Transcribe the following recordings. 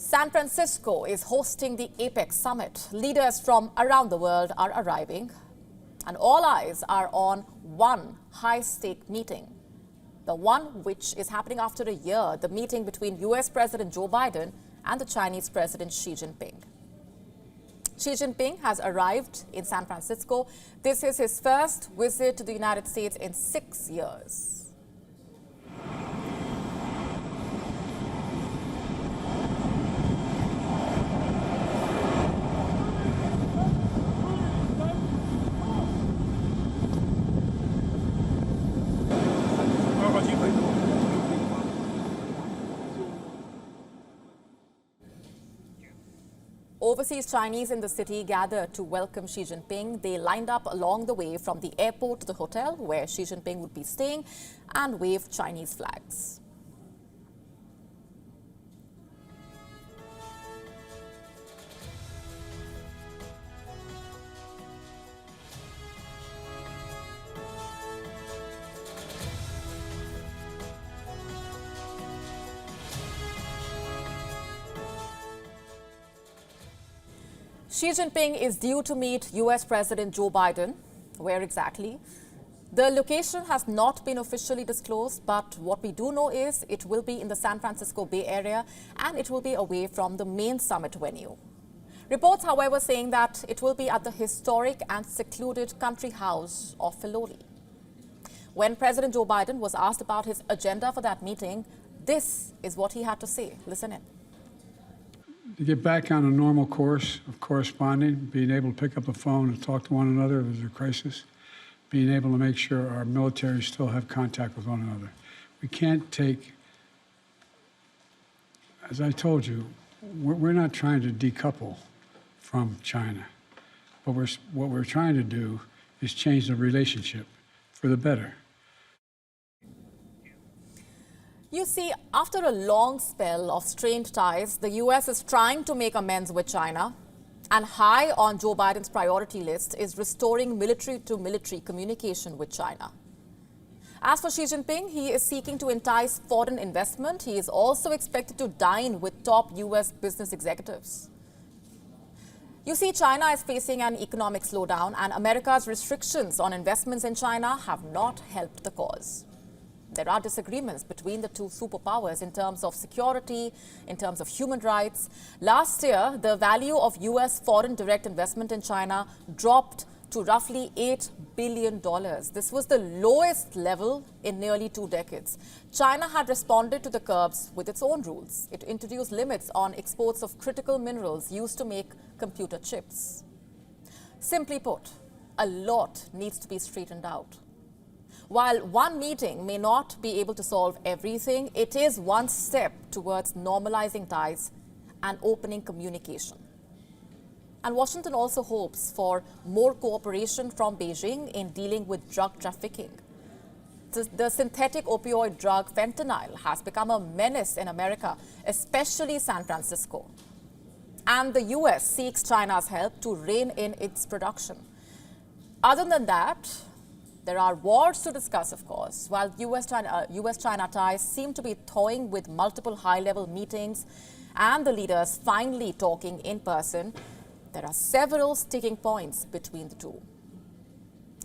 San Francisco is hosting the APEC summit. Leaders from around the world are arriving, and all eyes are on one high-stake meeting. The one which is happening after a year, the meeting between US President Joe Biden and the Chinese President Xi Jinping. Xi Jinping has arrived in San Francisco. This is his first visit to the United States in 6 years. Overseas Chinese in the city gathered to welcome Xi Jinping. They lined up along the way from the airport to the hotel where Xi Jinping would be staying and waved Chinese flags. Xi Jinping is due to meet US President Joe Biden. Where exactly? The location has not been officially disclosed, but what we do know is it will be in the San Francisco Bay Area and it will be away from the main summit venue. Reports, however, saying that it will be at the historic and secluded country house of Filoli. When President Joe Biden was asked about his agenda for that meeting, this is what he had to say. Listen in. To get back on a normal course of corresponding, being able to pick up the phone and talk to one another if there's a crisis, being able to make sure our military still have contact with one another. We can't take, as I told you, we're not trying to decouple from China, but what we're trying to do is change the relationship for the better. You see, after a long spell of strained ties, the US is trying to make amends with China. And high on Joe Biden's priority list is restoring military-to-military communication with China. As for Xi Jinping, he is seeking to entice foreign investment. He is also expected to dine with top US business executives. You see, China is facing an economic slowdown, and America's restrictions on investments in China have not helped the cause. There are disagreements between the two superpowers in terms of security, in terms of human rights. Last year, the value of US foreign direct investment in China dropped to roughly $8 billion. This was the lowest level in nearly 2 decades. China had responded to the curbs with its own rules. It introduced limits on exports of critical minerals used to make computer chips. Simply put, a lot needs to be straightened out. While one meeting may not be able to solve everything, it is one step towards normalizing ties and opening communication. And Washington also hopes for more cooperation from Beijing in dealing with drug trafficking. The synthetic opioid drug fentanyl has become a menace in America, especially San Francisco. And the US seeks China's help to rein in its production. Other than that, there are wars to discuss, of course. While US-China ties seem to be toying with multiple high-level meetings and the leaders finally talking in person, there are several sticking points between the two.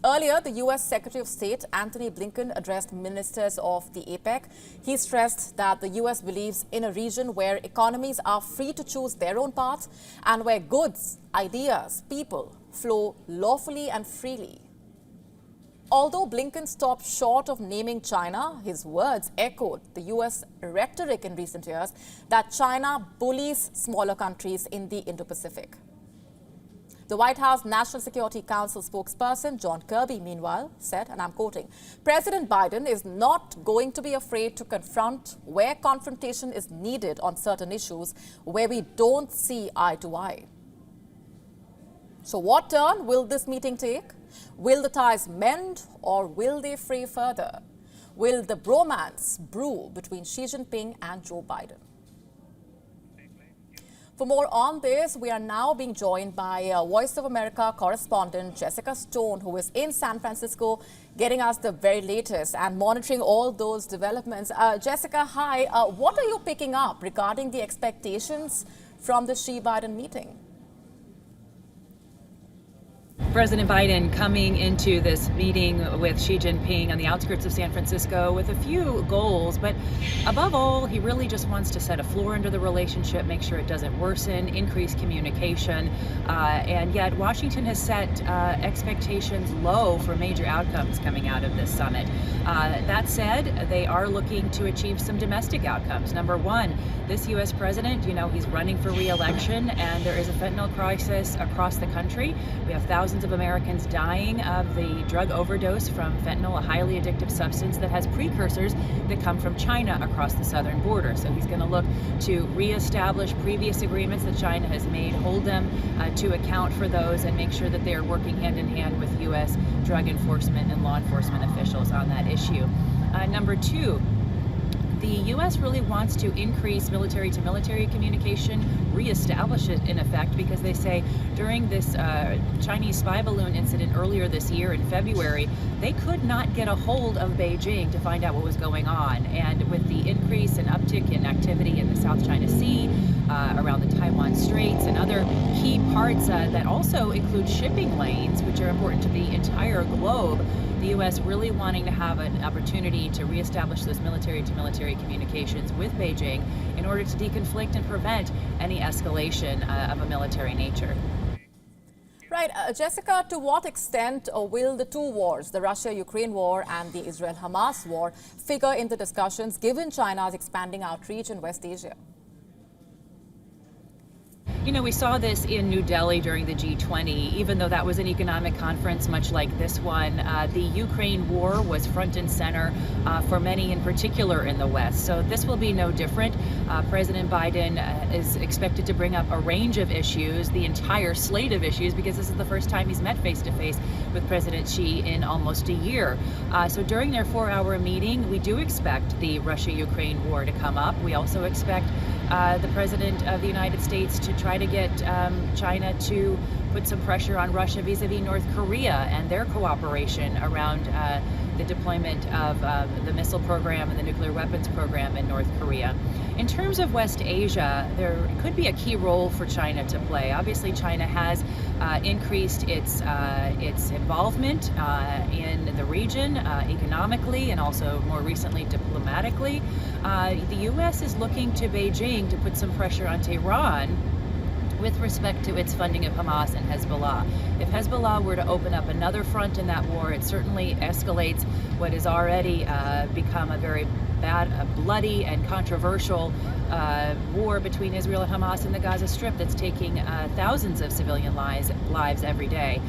Earlier, the US Secretary of State Antony Blinken addressed ministers of the APEC. He stressed that the US believes in a region where economies are free to choose their own path and where goods, ideas, people flow lawfully and freely. Although Blinken stopped short of naming China, his words echoed the US rhetoric in recent years that China bullies smaller countries in the Indo-Pacific. The White House National Security Council spokesperson John Kirby, meanwhile, said, and I'm quoting, "President Biden is not going to be afraid to confront where confrontation is needed on certain issues where we don't see eye to eye." So what turn will this meeting take? Will the ties mend or will they fray further? Will the bromance brew between Xi Jinping and Joe Biden? For more on this, we are now being joined by Voice of America correspondent Jessica Stone, who is in San Francisco, getting us the very latest and monitoring all those developments. Jessica, hi. What are you picking up regarding the expectations from the Xi-Biden meeting? President Biden coming into this meeting with Xi Jinping on the outskirts of San Francisco with a few goals, but above all, he really just wants to set a floor under the relationship, make sure it doesn't worsen, increase communication, and yet Washington has set expectations low for major outcomes coming out of this summit. That said, they are looking to achieve some domestic outcomes. Number one, this U.S. president, he's running for re-election, and there is a fentanyl crisis across the country. We have thousands of Americans dying of the drug overdose from fentanyl, a highly addictive substance that has precursors that come from China across the southern border. So he's going to look to reestablish previous agreements that China has made, hold them to account for those, and make sure that they are working hand in hand with U.S. drug enforcement and law enforcement officials on that issue. Number two, the U.S. really wants to increase military-to-military communication, reestablish it in effect, because they say during this Chinese spy balloon incident earlier this year in February, they could not get a hold of Beijing to find out what was going on. And with the increase and uptick in activity in the South China Sea, around the Taiwan Straits, and other key parts that also include shipping lanes, which are important to the entire globe, the U.S. really wanting to have an opportunity to reestablish those military-to-military communications with Beijing in order to deconflict and prevent any escalation of a military nature. Right. Jessica, to what extent will the two wars, the Russia-Ukraine war and the Israel-Hamas war, figure in the discussions given China's expanding outreach in West Asia? We saw this in New Delhi during the G20, even though that was an economic conference much like this one. The Ukraine war was front and center for many, in particular in the West. So this will be no different. President Biden is expected to bring up a range of issues, the entire slate of issues, because this is the first time he's met face-to-face with President Xi in almost a year. So during their 4-hour meeting, we do expect the Russia-Ukraine war to come up. We also expect the President of the United States to try to get China to put some pressure on Russia vis-a-vis North Korea and their cooperation around the deployment of the missile program and the nuclear weapons program in North Korea. In terms of West Asia, there could be a key role for China to play. Obviously, China has increased its involvement in the region economically and also more recently diplomatically. The U.S. is looking to Beijing to put some pressure on Tehran with respect to its funding of Hamas and Hezbollah. If Hezbollah were to open up another front in that war, it certainly escalates what has already become a very bloody and controversial war between Israel and Hamas in the Gaza Strip that's taking thousands of civilian lives every day.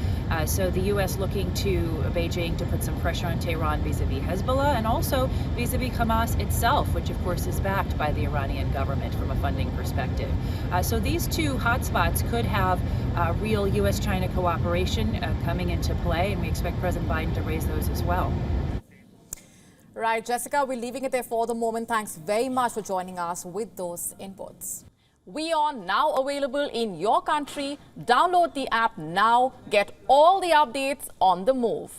So the U.S. looking to Beijing to put some pressure on Tehran vis-a-vis Hezbollah and also vis-a-vis Hamas itself, which of course is backed by the Iranian government from a funding perspective. So these two hotspots could have real U.S.-China cooperation coming into play, and we expect President Biden to raise those as well. Right, Jessica, we're leaving it there for the moment. Thanks very much for joining us with those inputs. WION now available in your country. Download the app now. Get all the updates on the move.